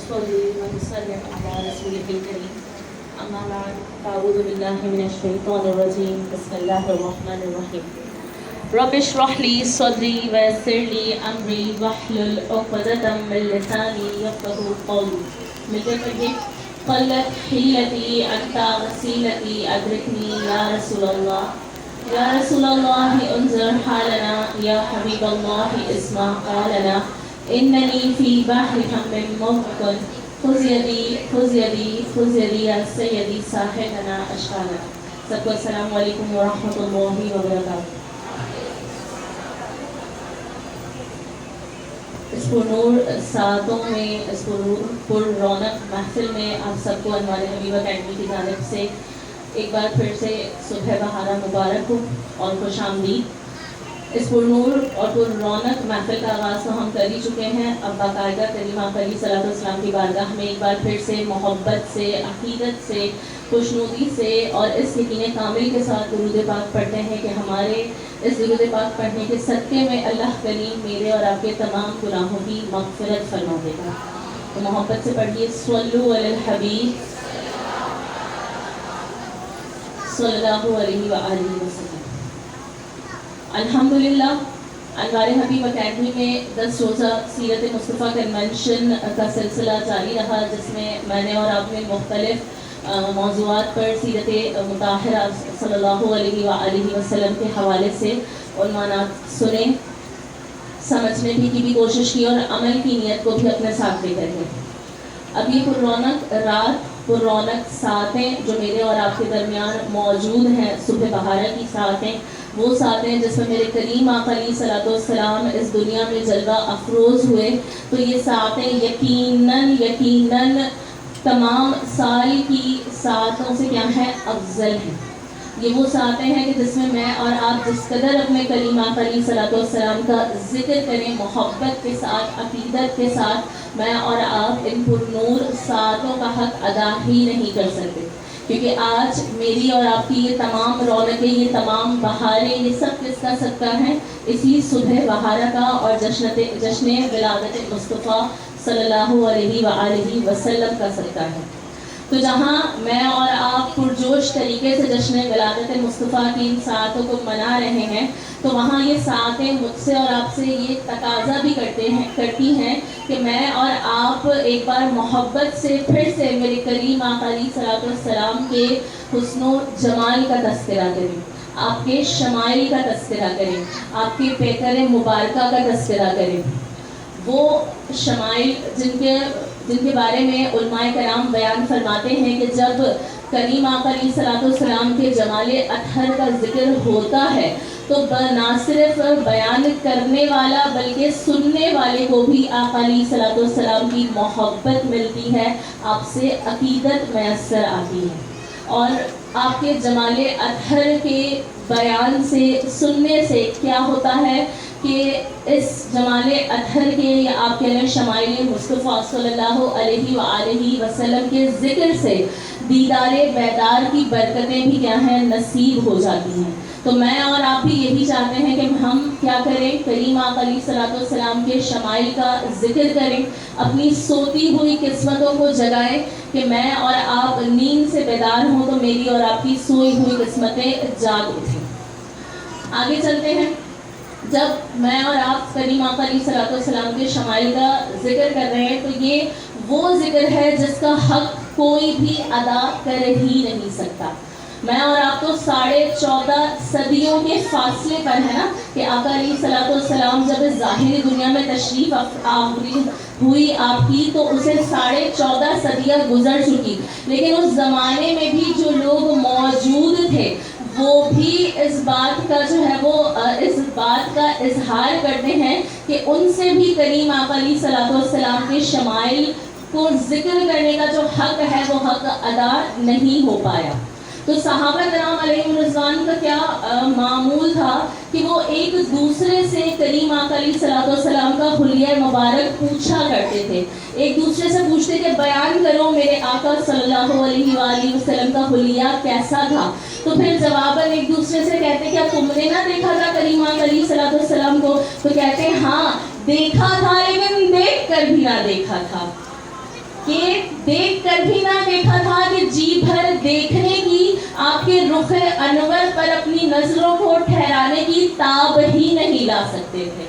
ونصلي ونسلم على رسوله الكريم أما بعد فأعوذ بالله من الشيطان الرجيم بسم الله الرحمن الرحيم رب اشرح لي صدري ويسر لي أمري واحلل عقدة من لساني يفقهوا قولي ملتے پڑھیے قلت حیلتی أنت وسیلتی أدركني يا رسول الله يا رسول الله انظر حالنا يا حبيب الله اسمع قالنا إنني في بحر هم مغرق خذ يدي خذ يدي خذ يدي يا سيدي صاحبنا أشغالنا. سب کو السلام علیکم ورحمۃ اللہ وبرکاتہ. اس پرنور ساعتوں میں، اس پر رونق محفل میں آپ سب کو انوار حبیب اکیڈمی کی جانب سے ایک بار پھر سے صبح بہارہ مبارک ہو اور خوش آمدید. اس پرنور اور پر رونق محفل کا آغاز تو ہم کر ہی چکے ہیں. اب باقاعدہ کریم آقا علیہ الصلوۃ والسلام کی بارگاہ میں ایک بار پھر سے محبت سے، عقیدت سے، خوشنودی سے اور اس یقین کامل کے ساتھ درود پاک پڑھتے ہیں کہ ہمارے اس درود پاک پڑھنے کے صدقے میں اللہ کریم میرے اور آپ کے تمام گناہوں کی مغفرت فرما دے گا. تو محبت سے پڑھیے صلو علی الحبیب صلی اللہ علیہ وآلہ وسلم. الحمدللہ انوار حبیب اکیڈمی میں 10 روزہ سیرت مصطفیٰ کنونشن کا سلسلہ جاری رہا، جس میں میں نے اور آپ نے مختلف موضوعات پر سیرت مطہرہ صلی اللہ علیہ وآلہ وسلم کے حوالے سے عنوانات سنے، سمجھنے کی بھی کوشش کی اور عمل کی نیت کو بھی اپنے ساتھ لے کر گئے. اب یہ پر رونق رات، پر رونق ساعتیں جو میرے اور آپ کے درمیان موجود ہیں، صبح بہارہ کی ساعتیں، وہ ساعتیں جس میں میرے کریم آقا علیہ الصلوۃ والسلام اس دنیا میں جلوہ افروز ہوئے، تو یہ ساعتیں یقیناً تمام سال کی ساعتوں سے کیا ہیں؟ افضل ہیں. یہ وہ ساعتیں ہیں کہ جس میں میں اور آپ جس قدر اپنے کریم آقا علیہ الصلوۃ والسلام کا ذکر کریں، محبت کے ساتھ، عقیدت کے ساتھ، میں اور آپ ان پر نور ساعتوں کا حق ادا ہی نہیں کر سکتے. کیونکہ آج میری اور آپ کی یہ تمام رونقیں، یہ تمام بہاریں، یہ سب کس کا صدقہ ہیں؟ اسی صبح بہارہ کا اور جشن ولادت مصطفیٰ صلی اللہ علیہ وآلہ وسلم کا صدقہ ہے. تو جہاں میں اور آپ پرجوش طریقے سے جشن ولادت مصطفیٰ کی ان ساعتوں کو منا رہے ہیں، تو وہاں یہ ساعتیں مجھ سے اور آپ سے یہ تقاضا بھی کرتی ہیں کہ میں اور آپ ایک بار محبت سے پھر سے میرے کریم آقا علیہ الصلوۃ والسلام کے حسن و جمال کا تذکرہ کریں، آپ کے شمائل کا تذکرہ کریں، آپ کے پیکر مبارکہ کا تذکرہ کریں. وہ شمائل جن کے بارے میں علماء کرام بیان فرماتے ہیں کہ جب کریم آقا علیہ الصلوۃ والسلام کے جمال اطہر کا ذکر ہوتا ہے تو نہ صرف بیان کرنے والا بلکہ سننے والے کو بھی آقا علیہ الصلوۃ والسلام کی محبت ملتی ہے، آپ سے عقیدت میسر آتی ہے. اور آپ کے جمال اطہر کے بیان سے، سننے سے کیا ہوتا ہے کہ اس جمال اطہر کے یا آپ کے شمائل مصطفیٰ صلی اللہ علیہ وآلہ وسلم کے ذکر سے دیدار بیدار کی برکتیں بھی کیا ہیں؟ نصیب ہو جاتی ہیں. تو میں اور آپ بھی یہی چاہتے ہیں کہ ہم کیا کریں؟ کریم آقا علیہ الصلوۃ والسلام کے شمائل کا ذکر کریں، اپنی سوتی ہوئی قسمتوں کو جگائیں کہ میں اور آپ نیند سے بیدار ہوں تو میری اور آپ کی سوئی ہوئی قسمتیں جاگ اٹھیں. آگے چلتے ہیں. جب میں اور آپ کریم آقا علیہ الصلوۃ والسلام کے شمائل کا ذکر کر رہے ہیں تو یہ وہ ذکر ہے جس کا حق کوئی بھی ادا کر ہی نہیں سکتا. میں اور آپ تو 14.5 صدیوں کے فاصلے پر ہے نا کہ آقا علیہ الصلوۃ والسلام جب اس ظاہری دنیا میں تشریف آوری ہوئی آپ کی تو اسے 14.5 صدیاں گزر چکی، لیکن اس زمانے میں بھی جو لوگ موجود تھے وہ بھی اس بات کا اظہار کرتے ہیں کہ ان سے بھی کریم آقا علیہ الصلوۃ والسلام کے شمائل کو ذکر کرنے کا جو حق ہے وہ حق ادا نہیں ہو پایا. تو صحابہ کرام علیہم رضوان کا کیا معمول تھا کہ وہ ایک دوسرے سے کریم آقا علیہ الصلوۃ والسلام کا حلیہ مبارک پوچھا کرتے تھے. ایک دوسرے سے پوچھتے کہ بیان کرو میرے آقا صلی اللہ علیہ وآلہ وسلم کا حلیہ کیسا تھا. تو پھر جواباً ایک دوسرے سے کہتے کیا تم نے نہ دیکھا تھا کریم آقا علیہ الصلوۃ والسلام کو؟ تو کہتے ہاں دیکھا تھا لیکن دیکھ کر بھی نہ دیکھا تھا. کہ دیکھ کر بھی نہ دیکھا تھا کہ جی بھر دیکھنے کی، آپ کے رخ انور پر اپنی نظروں کو ٹھہرانے کی تاب ہی نہیں لا سکتے تھے۔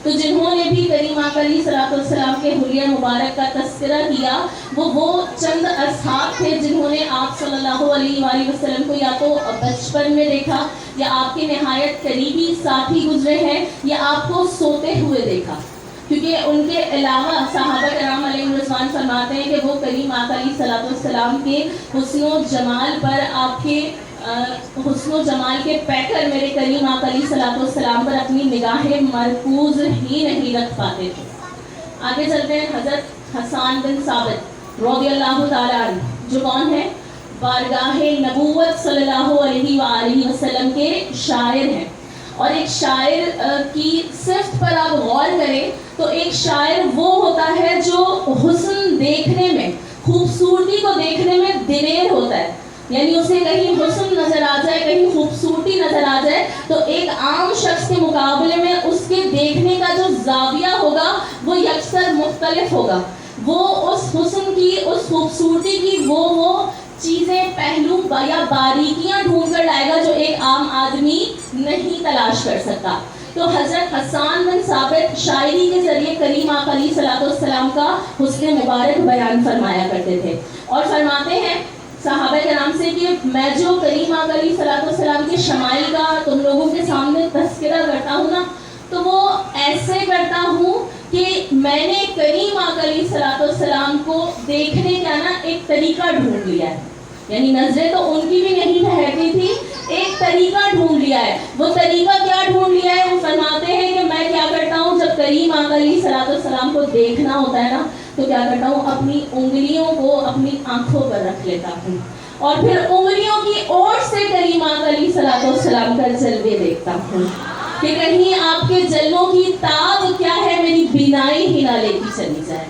تو جنہوں نے بھی کریم آقا علیہ الصلوۃ والسلام کے حلیہ مبارک کا تذکرہ کیا، وہ چند اصحاب تھے جنہوں نے آپ صلی اللہ علیہ وآلہ وسلم کو یا تو بچپن میں دیکھا، یا آپ کے نہایت قریبی ساتھی گزرے ہیں، یا آپ کو سوتے ہوئے دیکھا۔ کیونکہ ان کے علاوہ صحابہ کرام علیہ رضوان فرماتے ہیں کہ وہ کریم آقا علیہ الصلوۃ والسلام کے حسن و جمال پر، آپ کے حسن و جمال کے پیکر میرے کریم آقا علیہ الصلوۃ والسلام پر اپنی نگاہیں مرکوز ہی نہیں رکھ پاتے تھے۔ آگے چلتے ہیں، حضرت حسان بن ثابت رضی اللہ تعالیٰ عنہ، جو کون ہے؟ بارگاہ نبوت صلی اللہ علیہ وآلہ وسلم کے شاعر ہیں۔ اور ایک شاعر کی صفت پر آپ غور کریں تو ایک شاعر وہ ہوتا ہے جو حسن دیکھنے میں، خوبصورتی کو دیکھنے میں دلیر ہوتا ہے، یعنی اسے کہیں حسن نظر آ جائے، کہیں خوبصورتی نظر آ جائے تو ایک عام شخص کے مقابلے میں اس کے دیکھنے کا جو زاویہ ہوگا وہ یکسر مختلف ہوگا۔ وہ اس حسن کی، اس خوبصورتی کی وہ چیزیں، پہلو یا باریکیاں ڈھونڈ کر لائے گا جو ایک عام آدمی نہیں تلاش کر سکتا۔ تو حضرت حسان بن ثابت شاعری کے ذریعے کریم آقا علیہ الصلوۃ والسلام کا حسن مبارک بیان فرمایا کرتے تھے، اور فرماتے ہیں صحابہ کرام سے کہ میں جو کریم آقا علیہ الصلوۃ والسلام کے شمائل کا تم لوگوں کے سامنے تذکرہ کرتا ہوں نا، تو وہ ایسے کرتا ہوں کہ میں نے کریم آقا علیہ الصلوۃ والسلام کو دیکھنے کا نا ایک طریقہ ڈھونڈ لیا ہے، یعنی نظریں تو ان کی بھی نہیں ٹھہرتی تھی، ایک طریقہ ڈھونڈ لیا ہے۔ وہ طریقہ کیا ڈھونڈ لیا ہے؟ وہ فرماتے ہیں کہ میں کیا کرتا ہوں، جب کریم آقا علیہ الصلوۃ والسلام کو دیکھنا ہوتا ہے نا تو کیا کرتا ہوں، اپنی انگلیوں کو اپنی آنکھوں پر رکھ لیتا ہوں، اور پھر انگلیوں کی اوٹ سے کریم آقا علیہ الصلوۃ والسلام کا جلوے دیکھتا ہوں کہ کہیں آپ کے جلووں کی تاب کیا ہے میری بینائی ہی نہ لیتی چلی جائے۔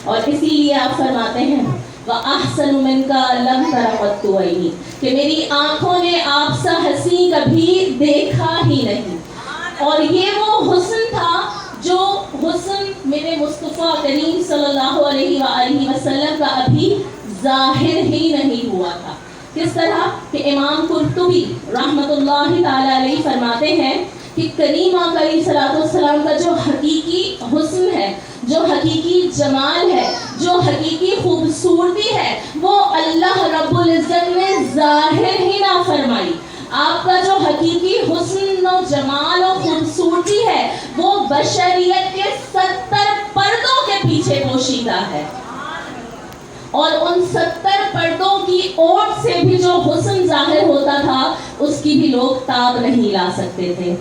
اور اسی لیے آپ فرماتے ہیں وَأَحْسَنُ مِنْكَ لَمْ تَرَ قَطُّ عَيْنِي، کہ میری آنکھوں نے آپ سا حسین کبھی دیکھا ہی نہیں۔ اور یہ وہ حسن تھا جو حسن میرے مصطفیٰ کریم صلی اللہ علیہ وآلہ وسلم کا ابھی ظاہر ہی نہیں ہوا تھا۔ کس طرح کہ امام قرطبی رحمۃ اللہ تعالی علیہ فرماتے ہیں کہ کریم آقا علیہ الصلوۃ والسلام کا جو حقیقی حسن ہے، جو حقیقی جمال ہے، جو حقیقی خوبصورتی ہے، وہ اللہ رب العزت نے ظاہر ہی نہ فرمائی۔ آپ کا جو حقیقی حسن و جمال و خوبصورتی ہے وہ بشریت کے 70 پردوں کے پیچھے پوشیدہ ہے، اور ان 70 پردوں کی اوٹ سے بھی جو حسن ظاہر ہوتا تھا اس کی بھی لوگ تاب نہیں لا سکتے تھے۔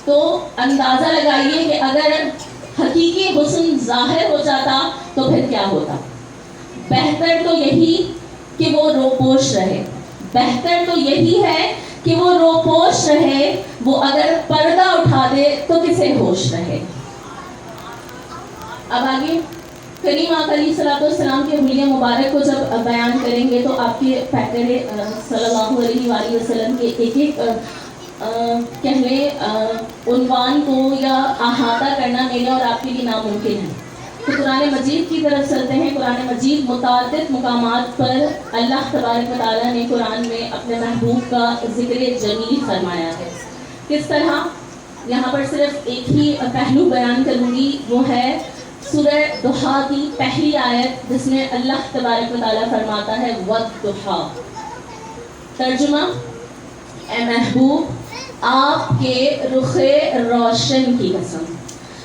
تو اندازہ لگائیے کہ اگر حقیقی حسن ظاہر ہو جاتا تو پھر کیا ہوتا۔ بہتر تو یہی کہ وہ روپوش رہے، بہتر تو یہی ہے کہ وہ روپوش رہے، وہ اگر پردہ اٹھا دے تو کسے ہوش رہے۔ اب آگے کریم آقا علیہ الصلوۃ والسلام کے حلیہ مبارک کو جب بیان کریں گے تو آپ کے پیکر صلی اللہ علیہ وآلہ وسلم کے ایک ایک کہہ لیں عنوان کو یا احاطہ کرنا میرے اور آپ کے لیے ناممکن ہے۔ تو قرآن مجید کی طرف چلتے ہیں۔ قرآن مجید متعدد مقامات پر اللہ تبارک و تعالیٰ نے قرآن میں اپنے محبوب کا ذکر جمیل فرمایا ہے۔ کس طرح؟ یہاں پر صرف ایک ہی پہلو بیان کروں گی، وہ ہے سورہ ضحیٰ کی پہلی آیت، جس میں اللہ تبارک و تعالیٰ فرماتا ہے وَالضُّحَىٰ۔ ترجمہ: اے محبوب، آپ کے رخ روشن کی قسم،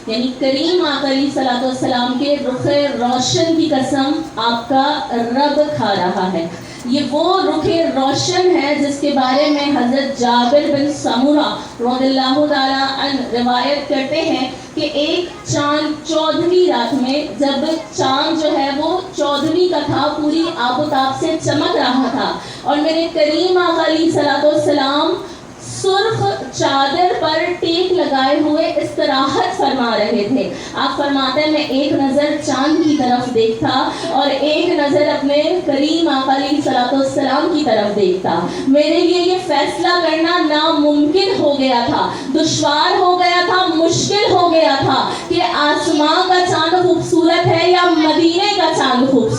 یعنی کریم آقا علیہ الصلوۃ والسلام کے رخ روشن کی قسم آپ کا رب کھا رہا ہے۔ یہ وہ رخ روشن ہے جس کے بارے میں حضرت جابر بن سمرہ رضی اللہ تعالیٰ عنہ روایت کرتے ہیں کہ ایک چاند 14ویں رات میں، جب چاند جو ہے وہ 14ویں کا تھا، پوری آب و تاب سے چمک رہا تھا، اور میرے کریم آقا علیہ الصلوۃ والسلام سرخ چادر پر ٹیک لگائے ہوئے استراحت فرما رہے تھے۔ آپ فرماتے ہیں میں ایک نظر چاند کی طرف دیکھتا اور ایک نظر اپنے کریم آقا علیہ الصلوۃ والسلام کی طرف دیکھتا۔ میرے لیے یہ فیصلہ کرنا ناممکن ہو گیا تھا، دشوار ہو گیا تھا، مشکل ہو گیا تھا کہ آسمان کا چاند خوبصورت ہے یا مدینے کا چاند خوبصورت